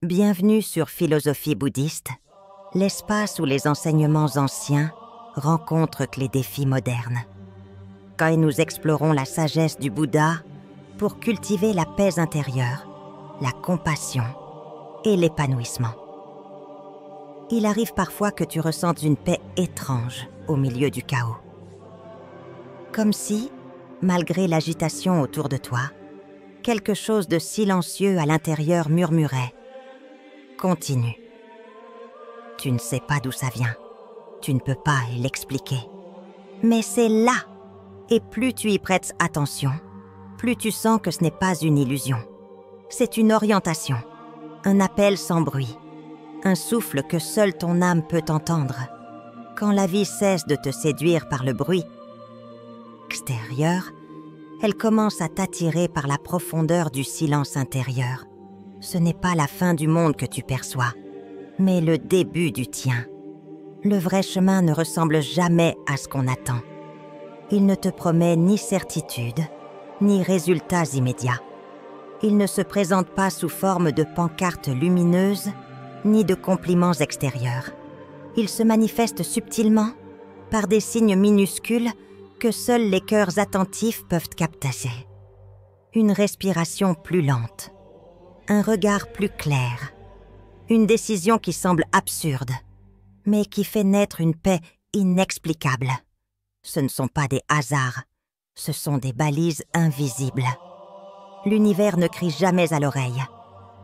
Bienvenue sur Philosophie bouddhiste, l'espace où les enseignements anciens rencontrent les défis modernes. Quand nous explorons la sagesse du Bouddha pour cultiver la paix intérieure, la compassion et l'épanouissement. Il arrive parfois que tu ressentes une paix étrange au milieu du chaos. Comme si, malgré l'agitation autour de toi, quelque chose de silencieux à l'intérieur murmurait « Continue ». Tu ne sais pas d'où ça vient. Tu ne peux pas l'expliquer. Mais c'est là. Et plus tu y prêtes attention, plus tu sens que ce n'est pas une illusion. C'est une orientation, un appel sans bruit, un souffle que seule ton âme peut entendre. Quand la vie cesse de te séduire par le bruit extérieur, elle commence à t'attirer par la profondeur du silence intérieur. Ce n'est pas la fin du monde que tu perçois, mais le début du tien. Le vrai chemin ne ressemble jamais à ce qu'on attend. Il ne te promet ni certitude, ni résultats immédiats. Il ne se présente pas sous forme de pancartes lumineuses, ni de compliments extérieurs. Il se manifeste subtilement, par des signes minuscules que seuls les cœurs attentifs peuvent capter. Une respiration plus lente, un regard plus clair, une décision qui semble absurde, mais qui fait naître une paix inexplicable. Ce ne sont pas des hasards, ce sont des balises invisibles. L'univers ne crie jamais à l'oreille,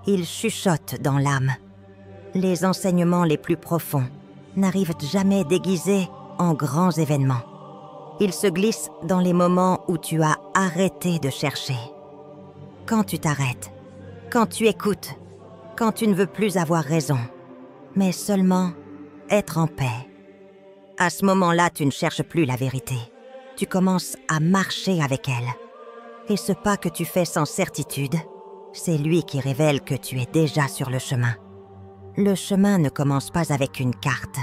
il chuchote dans l'âme. Les enseignements les plus profonds n'arrivent jamais déguisés en grands événements. Ils se glissent dans les moments où tu as arrêté de chercher. Quand tu t'arrêtes, quand tu écoutes, quand tu ne veux plus avoir raison, mais seulement être en paix. À ce moment-là, tu ne cherches plus la vérité. Tu commences à marcher avec elle. Et ce pas que tu fais sans certitude, c'est lui qui révèle que tu es déjà sur le chemin. Le chemin ne commence pas avec une carte.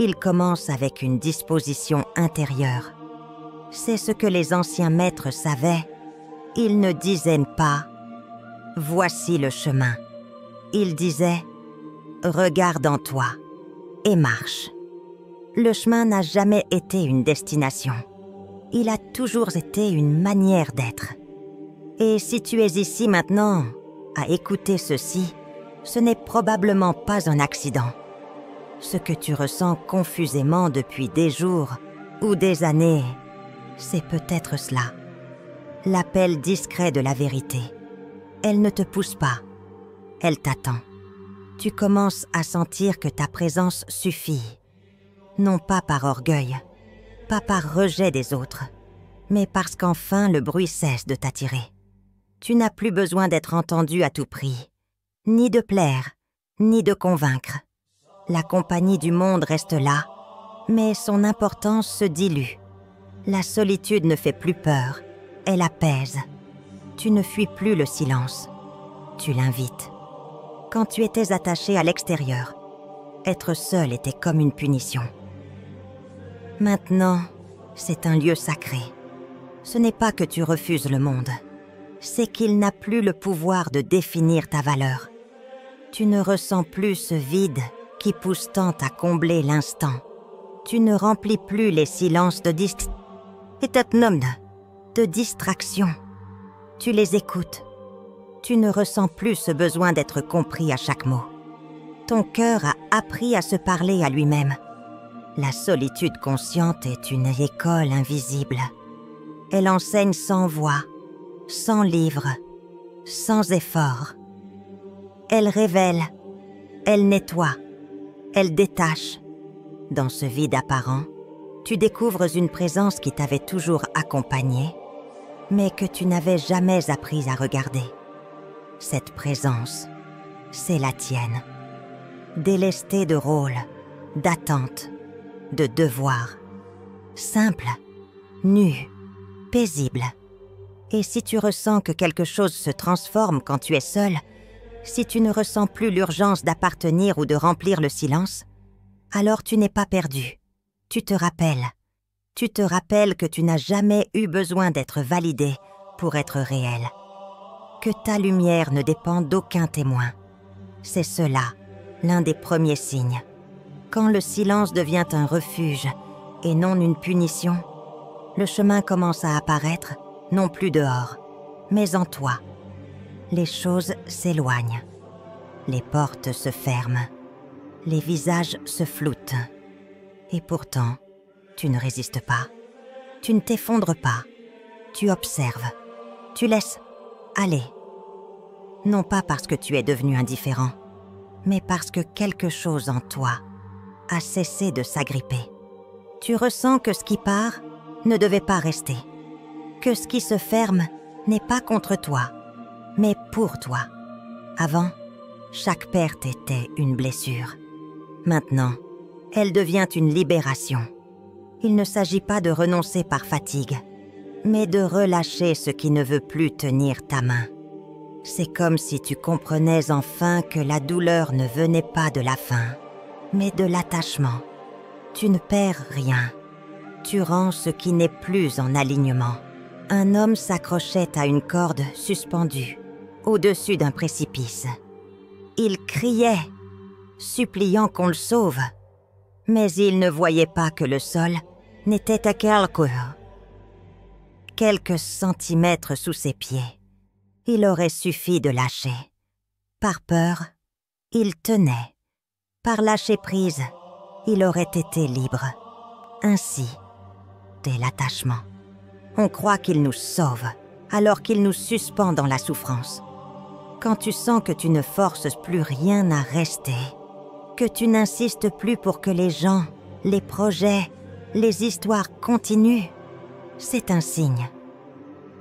Il commence avec une disposition intérieure. C'est ce que les anciens maîtres savaient. Ils ne disaient pas « Voici le chemin ». Ils disaient « Regarde en toi et marche ». Le chemin n'a jamais été une destination. Il a toujours été une manière d'être. Et si tu es ici maintenant, à écouter ceci, ce n'est probablement pas un accident. Ce que tu ressens confusément depuis des jours ou des années, c'est peut-être cela. L'appel discret de la vérité. Elle ne te pousse pas, elle t'attend. Tu commences à sentir que ta présence suffit. Non pas par orgueil, pas par rejet des autres, mais parce qu'enfin le bruit cesse de t'attirer. Tu n'as plus besoin d'être entendu à tout prix, ni de plaire, ni de convaincre. La compagnie du monde reste là, mais son importance se dilue. La solitude ne fait plus peur, elle apaise. Tu ne fuis plus le silence, tu l'invites. Quand tu étais attaché à l'extérieur, être seul était comme une punition. Maintenant, c'est un lieu sacré. Ce n'est pas que tu refuses le monde, c'est qu'il n'a plus le pouvoir de définir ta valeur. Tu ne ressens plus ce vide qui pousse tant à combler l'instant. Tu ne remplis plus les silences de distraction. Tu les écoutes. Tu ne ressens plus ce besoin d'être compris à chaque mot. Ton cœur a appris à se parler à lui-même. La solitude consciente est une école invisible. Elle enseigne sans voix, sans livre, sans effort. Elle révèle, elle nettoie, elle détache. Dans ce vide apparent, tu découvres une présence qui t'avait toujours accompagné, mais que tu n'avais jamais appris à regarder. Cette présence, c'est la tienne. Délestée de rôle, d'attente, de devoir. Simple, nu, paisible. Et si tu ressens que quelque chose se transforme quand tu es seul, si tu ne ressens plus l'urgence d'appartenir ou de remplir le silence, alors tu n'es pas perdu. Tu te rappelles. Tu te rappelles que tu n'as jamais eu besoin d'être validé pour être réel. Que ta lumière ne dépend d'aucun témoin. C'est cela, l'un des premiers signes. Quand le silence devient un refuge et non une punition, le chemin commence à apparaître, non plus dehors, mais en toi. Les choses s'éloignent. Les portes se ferment. Les visages se floutent. Et pourtant, tu ne résistes pas. Tu ne t'effondres pas. Tu observes. Tu laisses aller. Non pas parce que tu es devenu indifférent, mais parce que quelque chose en toi a cessé de s'agripper. Tu ressens que ce qui part ne devait pas rester. Que ce qui se ferme n'est pas contre toi, mais pour toi. Avant, chaque perte était une blessure. Maintenant, elle devient une libération. Il ne s'agit pas de renoncer par fatigue, mais de relâcher ce qui ne veut plus tenir ta main. C'est comme si tu comprenais enfin que la douleur ne venait pas de la faim, mais de l'attachement. Tu ne perds rien. Tu rends ce qui n'est plus en alignement. Un homme s'accrochait à une corde suspendue, au-dessus d'un précipice. Il criait, suppliant qu'on le sauve. Mais il ne voyait pas que le sol n'était à quelques centimètres sous ses pieds. Il aurait suffi de lâcher. Par peur, il tenait. Par lâcher prise, il aurait été libre. Ainsi, dès l'attachement, on croit qu'il nous sauve, alors qu'il nous suspend dans la souffrance. Quand tu sens que tu ne forces plus rien à rester, que tu n'insistes plus pour que les gens, les projets, les histoires continuent, c'est un signe.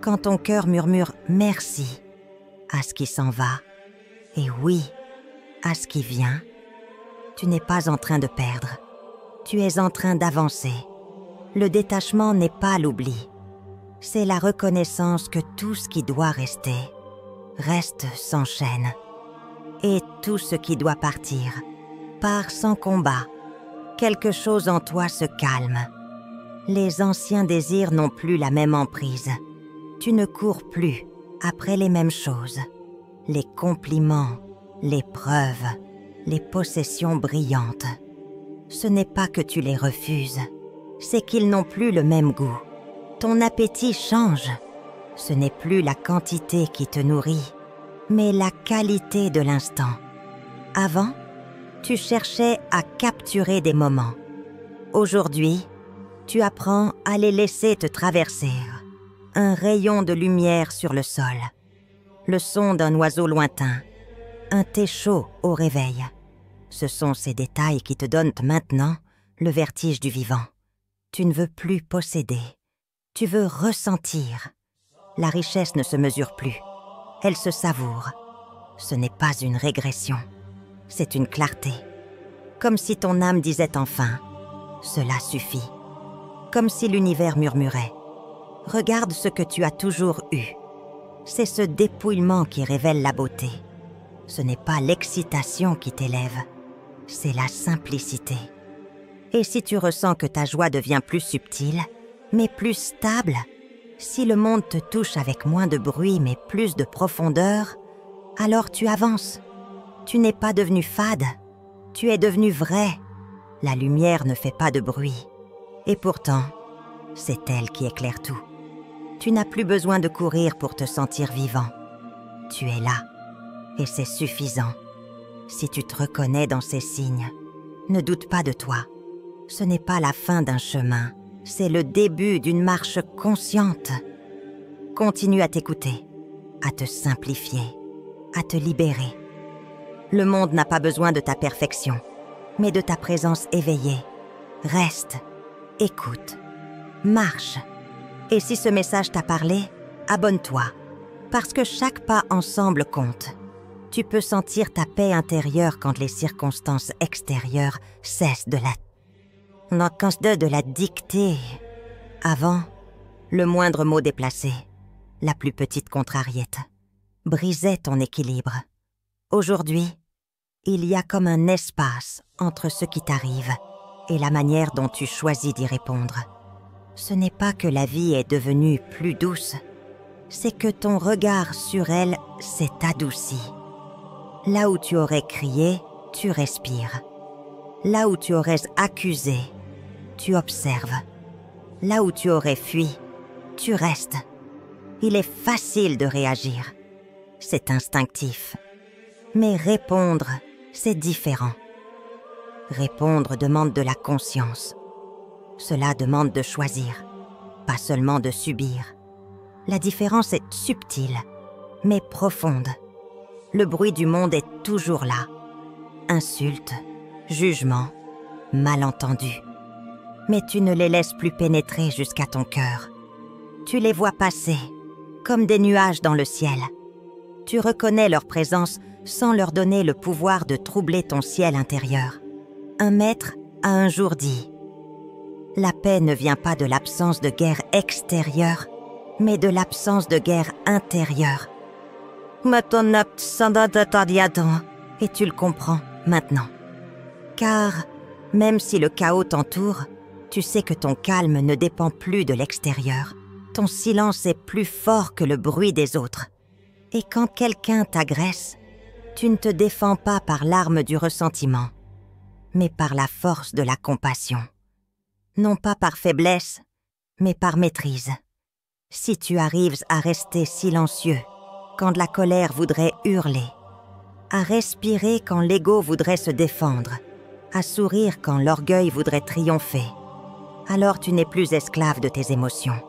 Quand ton cœur murmure « merci » à ce qui s'en va, et oui à ce qui vient, tu n'es pas en train de perdre, tu es en train d'avancer. Le détachement n'est pas l'oubli, c'est la reconnaissance que tout ce qui doit rester reste sans chaîne, et tout ce qui doit partir part sans combat. Quelque chose en toi se calme. Les anciens désirs n'ont plus la même emprise. Tu ne cours plus après les mêmes choses. Les compliments, les preuves, les possessions brillantes. Ce n'est pas que tu les refuses, c'est qu'ils n'ont plus le même goût. Ton appétit change. Ce n'est plus la quantité qui te nourrit, mais la qualité de l'instant. Avant, tu cherchais à capturer des moments. Aujourd'hui, tu apprends à les laisser te traverser. Un rayon de lumière sur le sol, le son d'un oiseau lointain, un thé chaud au réveil. Ce sont ces détails qui te donnent maintenant le vertige du vivant. Tu ne veux plus posséder, tu veux ressentir. La richesse ne se mesure plus, elle se savoure. Ce n'est pas une régression, c'est une clarté. Comme si ton âme disait enfin « Cela suffit ». Comme si l'univers murmurait « Regarde ce que tu as toujours eu ». C'est ce dépouillement qui révèle la beauté. Ce n'est pas l'excitation qui t'élève, c'est la simplicité. Et si tu ressens que ta joie devient plus subtile, mais plus stable, si le monde te touche avec moins de bruit mais plus de profondeur, alors tu avances. Tu n'es pas devenu fade, tu es devenu vrai. La lumière ne fait pas de bruit. Et pourtant, c'est elle qui éclaire tout. Tu n'as plus besoin de courir pour te sentir vivant. Tu es là, et c'est suffisant. Si tu te reconnais dans ces signes, ne doute pas de toi. Ce n'est pas la fin d'un chemin, c'est le début d'une marche consciente. Continue à t'écouter, à te simplifier, à te libérer. Le monde n'a pas besoin de ta perfection, mais de ta présence éveillée. Reste, écoute, marche. Et si ce message t'a parlé, abonne-toi, parce que chaque pas ensemble compte. Tu peux sentir ta paix intérieure quand les circonstances extérieures cessent de la dicter. Avant, le moindre mot déplacé, la plus petite contrariété, brisait ton équilibre. Aujourd'hui, il y a comme un espace entre ce qui t'arrive et la manière dont tu choisis d'y répondre. Ce n'est pas que la vie est devenue plus douce, c'est que ton regard sur elle s'est adouci. Là où tu aurais crié, tu respires. Là où tu aurais accusé, tu observes. Là où tu aurais fui, tu restes. Il est facile de réagir. C'est instinctif. Mais répondre, c'est différent. Répondre demande de la conscience. Cela demande de choisir, pas seulement de subir. La différence est subtile, mais profonde. Le bruit du monde est toujours là. Insultes, jugements, malentendus. Mais tu ne les laisses plus pénétrer jusqu'à ton cœur. Tu les vois passer, comme des nuages dans le ciel. Tu reconnais leur présence sans leur donner le pouvoir de troubler ton ciel intérieur. Un maître a un jour dit « La paix ne vient pas de l'absence de guerre extérieure, mais de l'absence de guerre intérieure. » Et tu le comprends maintenant. Car, même si le chaos t'entoure, tu sais que ton calme ne dépend plus de l'extérieur. Ton silence est plus fort que le bruit des autres. Et quand quelqu'un t'agresse, tu ne te défends pas par l'arme du ressentiment, mais par la force de la compassion. Non pas par faiblesse, mais par maîtrise. Si tu arrives à rester silencieux quand la colère voudrait hurler, à respirer quand l'ego voudrait se défendre, à sourire quand l'orgueil voudrait triompher, alors tu n'es plus esclave de tes émotions.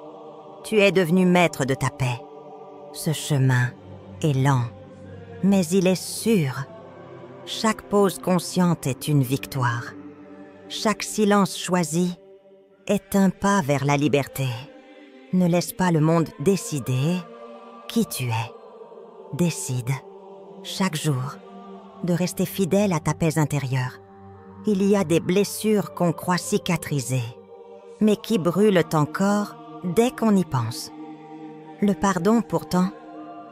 Tu es devenu maître de ta paix. Ce chemin est lent, mais il est sûr. Chaque pause consciente est une victoire. Chaque silence choisi est un pas vers la liberté. Ne laisse pas le monde décider qui tu es. Décide, chaque jour, de rester fidèle à ta paix intérieure. Il y a des blessures qu'on croit cicatrisées, mais qui brûlent encore dès qu'on y pense. Le pardon, pourtant,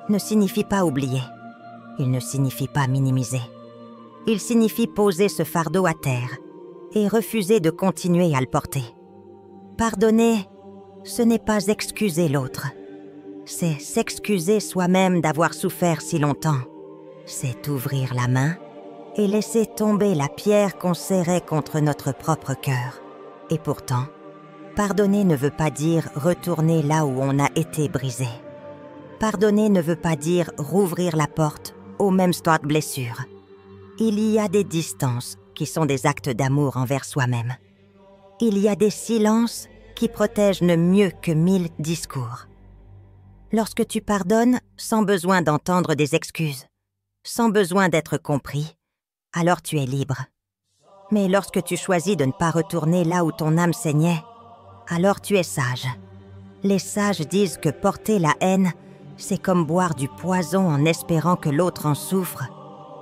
ne signifie pas oublier. Il ne signifie pas minimiser. Il signifie poser ce fardeau à terre et refuser de continuer à le porter. Pardonner, ce n'est pas excuser l'autre. C'est s'excuser soi-même d'avoir souffert si longtemps. C'est ouvrir la main et laisser tomber la pierre qu'on serrait contre notre propre cœur. Et pourtant, pardonner ne veut pas dire retourner là où on a été brisé. Pardonner ne veut pas dire rouvrir la porte aux mêmes stades de blessures. Il y a des distances qui sont des actes d'amour envers soi-même. Il y a des silences qui protègent ne mieux que 1000 discours. Lorsque tu pardonnes sans besoin d'entendre des excuses, sans besoin d'être compris, alors tu es libre. Mais lorsque tu choisis de ne pas retourner là où ton âme saignait, alors tu es sage. Les sages disent que porter la haine, c'est comme boire du poison en espérant que l'autre en souffre.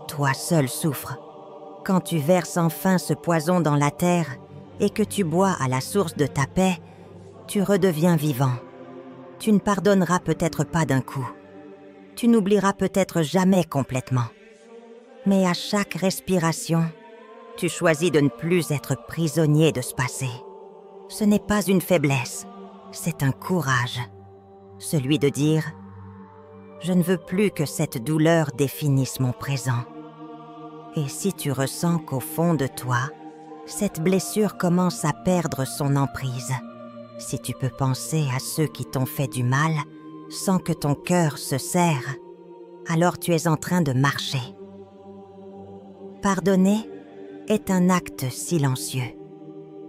Toi seul souffres. Quand tu verses enfin ce poison dans la terre et que tu bois à la source de ta paix, tu redeviens vivant. Tu ne pardonneras peut-être pas d'un coup. Tu n'oublieras peut-être jamais complètement. Mais à chaque respiration, tu choisis de ne plus être prisonnier de ce passé. Ce n'est pas une faiblesse, c'est un courage. Celui de dire « Je ne veux plus que cette douleur définisse mon présent ». Et si tu ressens qu'au fond de toi, cette blessure commence à perdre son emprise, si tu peux penser à ceux qui t'ont fait du mal sans que ton cœur se serre, alors tu es en train de marcher. Pardonner est un acte silencieux.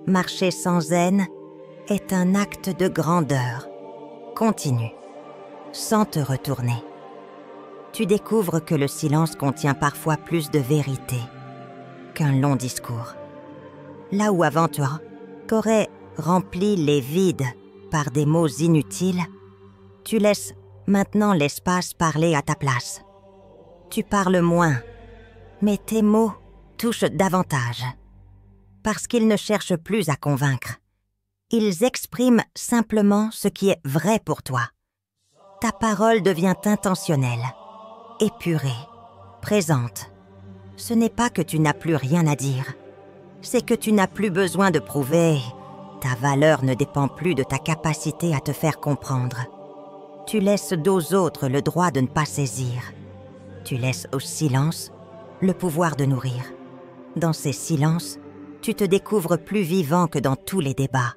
Marcher sans haine est un acte de grandeur. Continue, sans te retourner. Tu découvres que le silence contient parfois plus de vérité qu'un long discours. Là où avant toi, qu'aurais rempli les vides par des mots inutiles, tu laisses maintenant l'espace parler à ta place. Tu parles moins, mais tes mots touchent davantage. Parce qu'ils ne cherchent plus à convaincre. Ils expriment simplement ce qui est vrai pour toi. Ta parole devient intentionnelle, épurée, présente. Ce n'est pas que tu n'as plus rien à dire. C'est que tu n'as plus besoin de prouver. Ta valeur ne dépend plus de ta capacité à te faire comprendre. Tu laisses aux autres le droit de ne pas saisir. Tu laisses au silence le pouvoir de nourrir. Dans ces silences, tu te découvres plus vivant que dans tous les débats.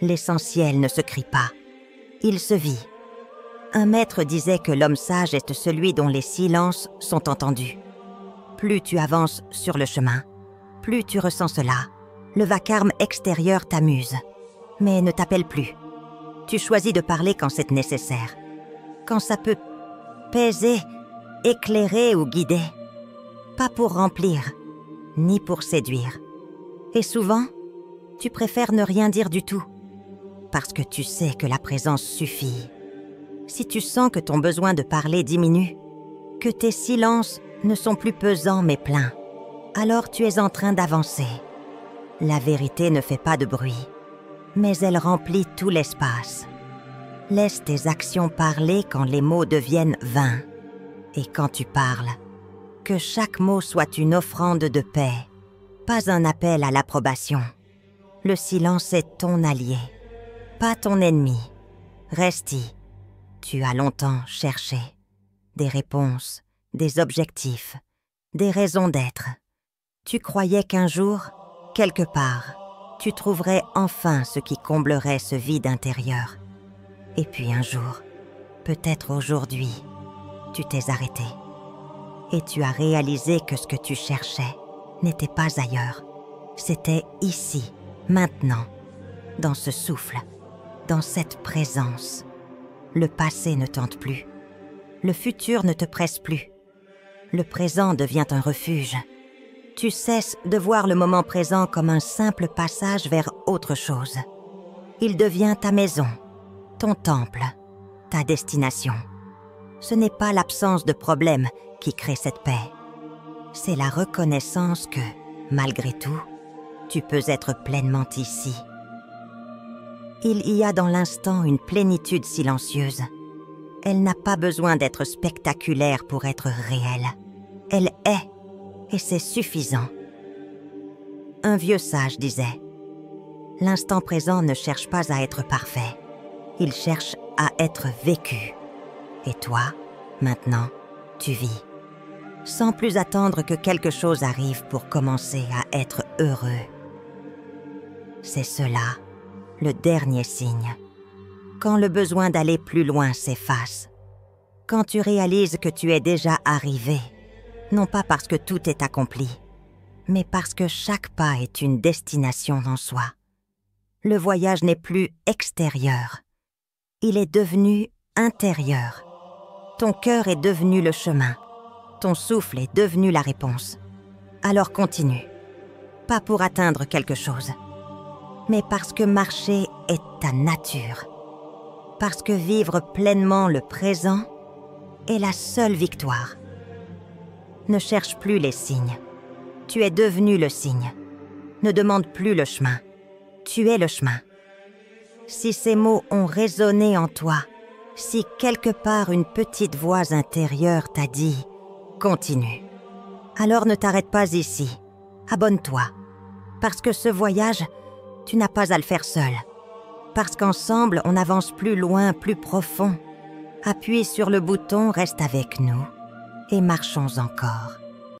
L'essentiel ne se crie pas, il se vit. Un maître disait que l'homme sage est celui dont les silences sont entendus. Plus tu avances sur le chemin, plus tu ressens cela. Le vacarme extérieur t'amuse, mais ne t'appelle plus. Tu choisis de parler quand c'est nécessaire, quand ça peut paiser, éclairer ou guider. Pas pour remplir, ni pour séduire. Et souvent, tu préfères ne rien dire du tout, parce que tu sais que la présence suffit. Si tu sens que ton besoin de parler diminue, que tes silences ne sont plus pesants mais pleins, alors tu es en train d'avancer. La vérité ne fait pas de bruit, mais elle remplit tout l'espace. Laisse tes actions parler quand les mots deviennent vains. Et quand tu parles, que chaque mot soit une offrande de paix, pas un appel à l'approbation. Le silence est ton allié, pas ton ennemi. Reste-y. Tu as longtemps cherché des réponses, des objectifs, des raisons d'être. Tu croyais qu'un jour, quelque part, tu trouverais enfin ce qui comblerait ce vide intérieur. Et puis un jour, peut-être aujourd'hui, tu t'es arrêté. Et tu as réalisé que ce que tu cherchais n'était pas ailleurs. C'était ici, maintenant, dans ce souffle, dans cette présence. Le passé ne tente plus. Le futur ne te presse plus. Le présent devient un refuge. Tu cesses de voir le moment présent comme un simple passage vers autre chose. Il devient ta maison, ton temple, ta destination. Ce n'est pas l'absence de problème qui crée cette paix. C'est la reconnaissance que, malgré tout, tu peux être pleinement ici. Il y a dans l'instant une plénitude silencieuse. Elle n'a pas besoin d'être spectaculaire pour être réelle. Elle est, et c'est suffisant. Un vieux sage disait « L'instant présent ne cherche pas à être parfait. Il cherche à être vécu. » Et toi, maintenant, tu vis. Sans plus attendre que quelque chose arrive pour commencer à être heureux. C'est cela, le dernier signe. Quand le besoin d'aller plus loin s'efface. Quand tu réalises que tu es déjà arrivé, non pas parce que tout est accompli, mais parce que chaque pas est une destination en soi. Le voyage n'est plus extérieur. Il est devenu intérieur. Ton cœur est devenu le chemin. Ton souffle est devenu la réponse. Alors continue. Pas pour atteindre quelque chose, mais parce que marcher est ta nature. Parce que vivre pleinement le présent est la seule victoire. Ne cherche plus les signes. Tu es devenu le signe. Ne demande plus le chemin. Tu es le chemin. Si ces mots ont résonné en toi, si quelque part une petite voix intérieure t'a dit « Continue », alors ne t'arrête pas ici. Abonne-toi. Parce que ce voyage, tu n'as pas à le faire seul. Parce qu'ensemble, on avance plus loin, plus profond. Appuie sur le bouton, reste avec nous et marchons encore.